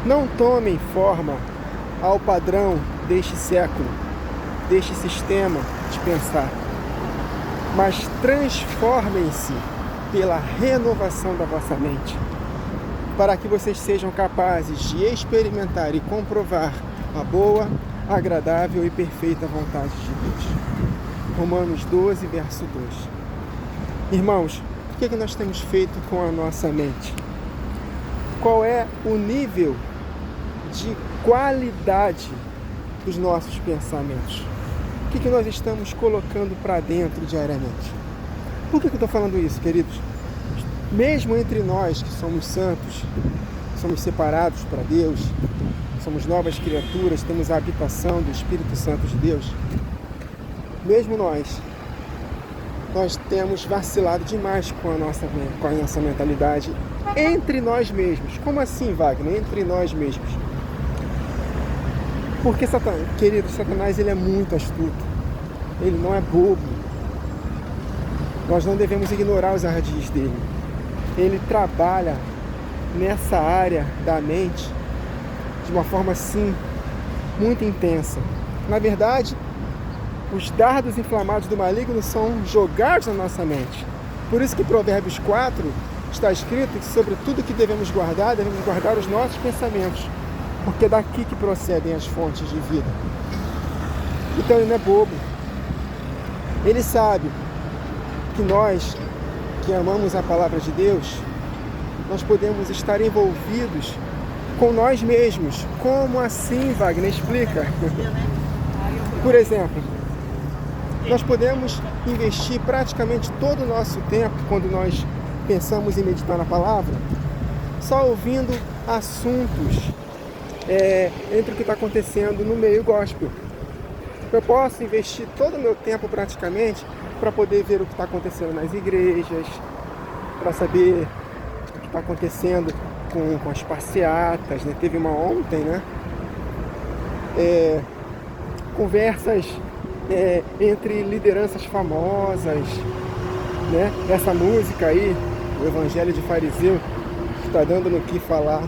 Não tomem forma ao padrão deste século, deste sistema de pensar, mas transformem-se pela renovação da vossa mente, para que vocês sejam capazes de experimentar e comprovar a boa, agradável e perfeita vontade de Deus. Romanos 12, verso 2. Irmãos, o que é que nós temos feito com a nossa mente? Qual é o nível de qualidade dos nossos pensamentos? O que nós estamos colocando para dentro diariamente? Por que eu estou falando isso, queridos? Mesmo entre nós que somos santos, somos separados para Deus, somos novas criaturas, temos a habitação do Espírito Santo de Deus, mesmo nós temos vacilado demais com a nossa mentalidade entre nós mesmos. Como assim, Wagner? Entre nós mesmos. Porque, Satanás ele é muito astuto. Ele não é bobo. Nós não devemos ignorar os ardis dele. Ele trabalha nessa área da mente de uma forma, assim, muito intensa. Na verdade, os dardos inflamados do maligno são jogados na nossa mente. Por isso que em Provérbios 4 está escrito que sobre tudo que devemos guardar os nossos pensamentos, porque é daqui que procedem as fontes de vida. Então ele não é bobo. Ele sabe que nós, que amamos a palavra de Deus, nós podemos estar envolvidos com nós mesmos. Como assim, Wagner? Explica. Por exemplo, nós podemos investir praticamente todo o nosso tempo, quando nós pensamos em meditar na palavra, só ouvindo assuntos entre o que está acontecendo no meio gospel. Eu posso investir todo o meu tempo praticamente para poder ver o que está acontecendo nas igrejas, para saber o que está acontecendo com as passeatas, né? Teve uma ontem, né? Conversas entre lideranças famosas, né? Essa música aí, o Evangelho de Fariseu, que está dando no que falar,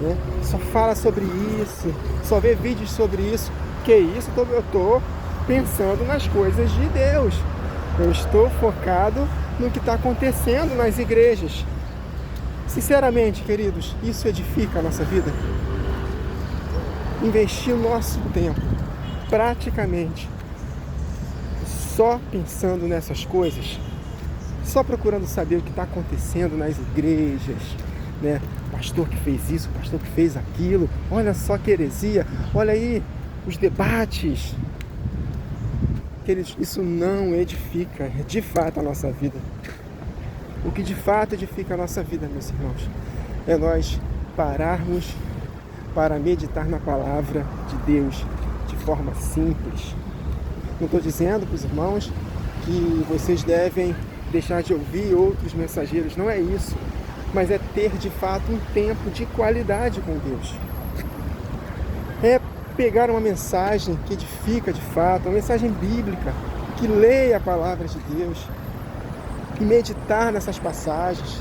né? Só fala sobre isso, só vê vídeos sobre isso. Que isso? Eu estou pensando nas coisas de Deus. Eu estou focado no que está acontecendo nas igrejas. Sinceramente, queridos, isso edifica a nossa vida? Investir o nosso tempo, praticamente, só pensando nessas coisas, só procurando saber o que está acontecendo nas igrejas, né? O pastor que fez isso, o pastor que fez aquilo, olha só que heresia, olha aí os debates. Queridos, isso não edifica de fato a nossa vida. O que de fato edifica a nossa vida, meus irmãos, é nós pararmos para meditar na palavra de Deus de forma simples. Não estou dizendo para os irmãos que vocês devem deixar de ouvir outros mensageiros, não é isso, mas é ter de fato um tempo de qualidade com Deus. É pegar uma mensagem que edifica de fato, uma mensagem bíblica, que leia a palavra de Deus, e meditar nessas passagens,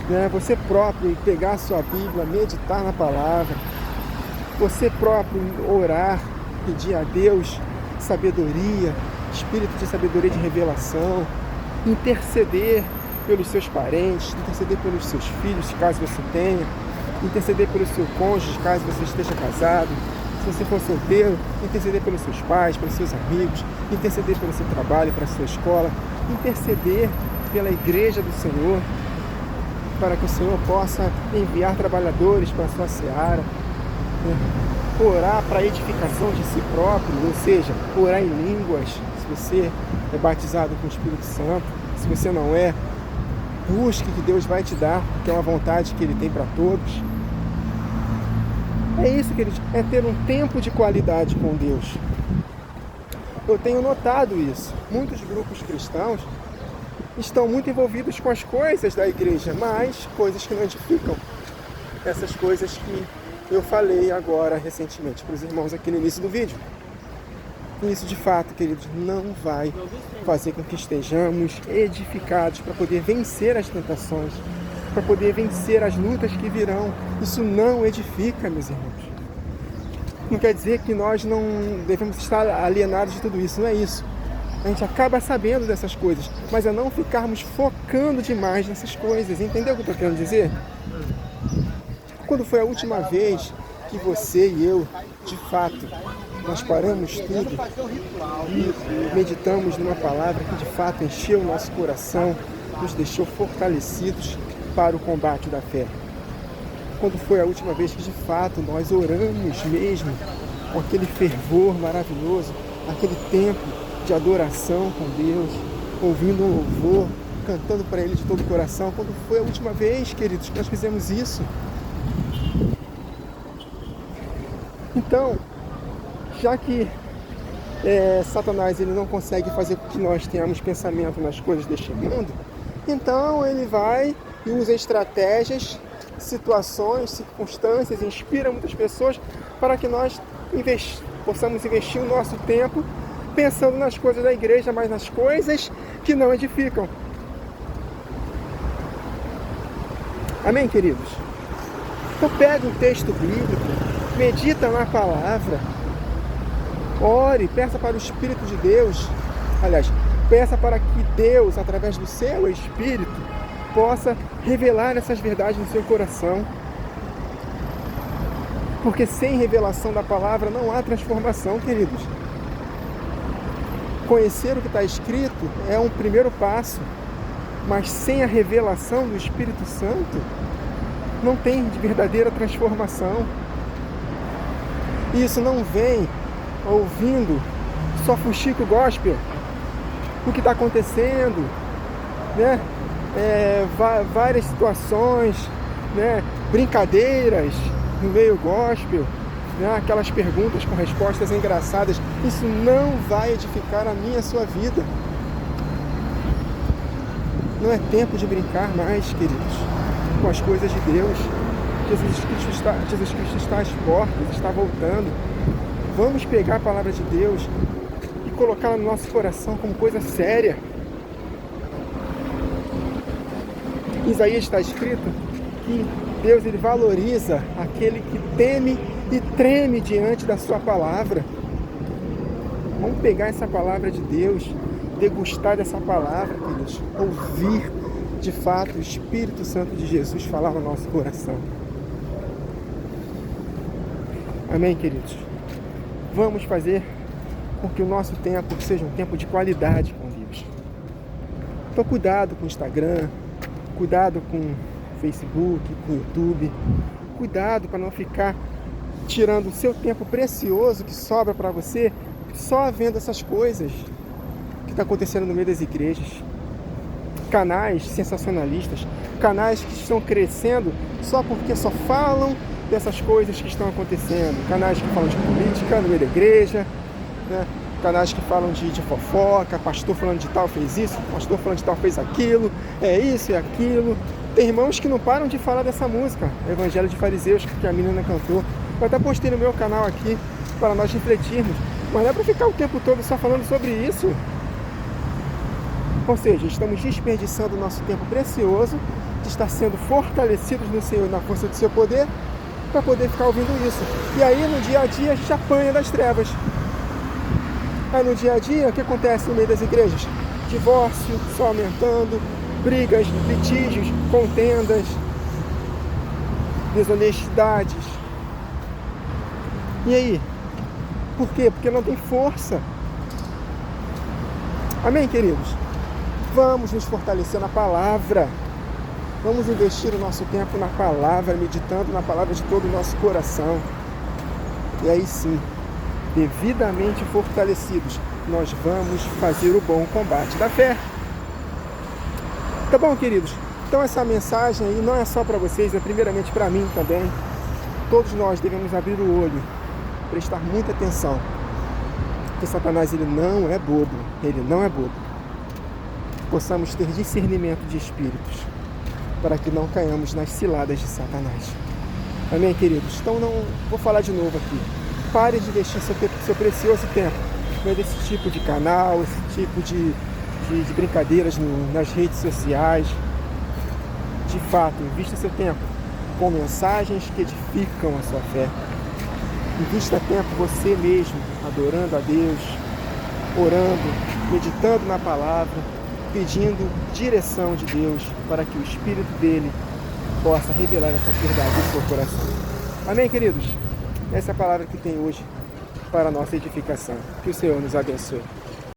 né? Você próprio pegar a sua Bíblia, meditar na palavra, você próprio orar, pedir a Deus sabedoria, espírito de sabedoria, de revelação, interceder pelos seus parentes, interceder pelos seus filhos, caso você tenha, interceder pelo seu cônjuge, caso você esteja casado, se você for solteiro, interceder pelos seus pais, pelos seus amigos, interceder pelo seu trabalho, para a sua escola, interceder pela igreja do Senhor, para que o Senhor possa enviar trabalhadores para a sua seara, né? Orar para a edificação de si próprio, ou seja, orar em línguas, se você é batizado com o Espírito Santo, se você não é, busque que Deus vai te dar, que é uma vontade que Ele tem para todos. É isso, queridos, é ter um tempo de qualidade com Deus. Eu tenho notado isso. Muitos grupos cristãos estão muito envolvidos com as coisas da igreja, mas coisas que não edificam. Essas coisas que eu falei agora recentemente para os irmãos aqui no início do vídeo. E isso de fato, queridos, não vai fazer com que estejamos edificados para poder vencer as tentações, para poder vencer as lutas que virão. Isso não edifica, meus irmãos. Não quer dizer que nós não devemos estar alienados de tudo isso, não é isso. A gente acaba sabendo dessas coisas, mas é não ficarmos focando demais nessas coisas. Entendeu o que eu estou querendo dizer? Quando foi a última vez que você e eu, de fato, nós paramos tudo e meditamos numa palavra que de fato encheu o nosso coração, nos deixou fortalecidos para o combate da fé? Quando foi a última vez que de fato nós oramos mesmo com aquele fervor maravilhoso, aquele tempo de adoração com Deus, ouvindo um louvor, cantando para Ele de todo o coração? Quando foi a última vez, queridos, que nós fizemos isso? Então, já que Satanás ele não consegue fazer com que nós tenhamos pensamento nas coisas deste mundo, então ele vai e usa estratégias, situações, circunstâncias, inspira muitas pessoas para que nós possamos investir o nosso tempo pensando nas coisas da igreja, mas nas coisas que não edificam. Amém, queridos? Então pega um texto bíblico, medita na palavra, ore, peça para o Espírito de Deus, peça para que Deus, através do seu Espírito, possa revelar essas verdades no seu coração. Porque sem revelação da palavra não há transformação, queridos. Conhecer o que está escrito é um primeiro passo, mas sem a revelação do Espírito Santo, não tem de verdadeira transformação. E isso não vem ouvindo só fuxico gospel, o que está acontecendo, né? Várias situações, né? Brincadeiras no meio gospel, né? Aquelas perguntas com respostas engraçadas. Isso não vai edificar a minha e a sua vida. Não é tempo de brincar mais, queridos, com as coisas de Deus. Jesus Cristo está às portas, está voltando. Vamos pegar a palavra de Deus e colocá-la no nosso coração como coisa séria. Em Isaías está escrito que Deus ele valoriza aquele que teme e treme diante da sua palavra. Vamos pegar essa palavra de Deus, degustar dessa palavra, queridos, ouvir de fato o Espírito Santo de Jesus falar no nosso coração. Amém, queridos? Vamos fazer com que o nosso tempo seja um tempo de qualidade com Deus. Então cuidado com o Instagram, cuidado com o Facebook, com o YouTube, cuidado para não ficar tirando o seu tempo precioso que sobra para você só vendo essas coisas que está acontecendo no meio das igrejas. Canais sensacionalistas, canais que estão crescendo só porque só falam dessas coisas que estão acontecendo, canais que falam de política no meio da igreja, né? Canais que falam de fofoca, pastor falando de tal fez isso, pastor falando de tal fez aquilo, é isso e aquilo. Tem irmãos que não param de falar dessa música, Evangelho de Fariseus, que a menina cantou. Eu até postei no meu canal aqui para nós refletirmos, mas não é para ficar o tempo todo só falando sobre isso. Ou seja, estamos desperdiçando o nosso tempo precioso de estar sendo fortalecidos no Senhor, na força do seu poder, para poder ficar ouvindo isso. E aí no dia a dia a gente apanha das trevas. Aí no dia a dia o que acontece no meio das igrejas? Divórcio só aumentando, brigas, litígios, contendas, desonestidades. E aí? Por quê? Porque não tem força. Amém, queridos? Vamos nos fortalecer na palavra. Vamos investir o nosso tempo na palavra, meditando na palavra de todo o nosso coração. E aí sim, devidamente fortalecidos, nós vamos fazer o bom combate da fé. Tá bom, queridos? Então essa mensagem aí não é só para vocês, é primeiramente para mim também. Todos nós devemos abrir o olho, prestar muita atenção. Porque Satanás ele não é bobo, ele não é bobo. Possamos ter discernimento de espíritos, para que não caiamos nas ciladas de Satanás. Amém, queridos? Então não vou falar de novo aqui. Pare de investir seu precioso tempo nesse tipo de canal, esse tipo de brincadeiras nas redes sociais, de fato, invista seu tempo com mensagens que edificam a sua fé. Invista tempo você mesmo, adorando a Deus, orando, meditando na palavra, pedindo direção de Deus para que o Espírito dele possa revelar essa verdade no seu coração. Amém, queridos? Essa é a palavra que tem hoje para a nossa edificação. Que o Senhor nos abençoe.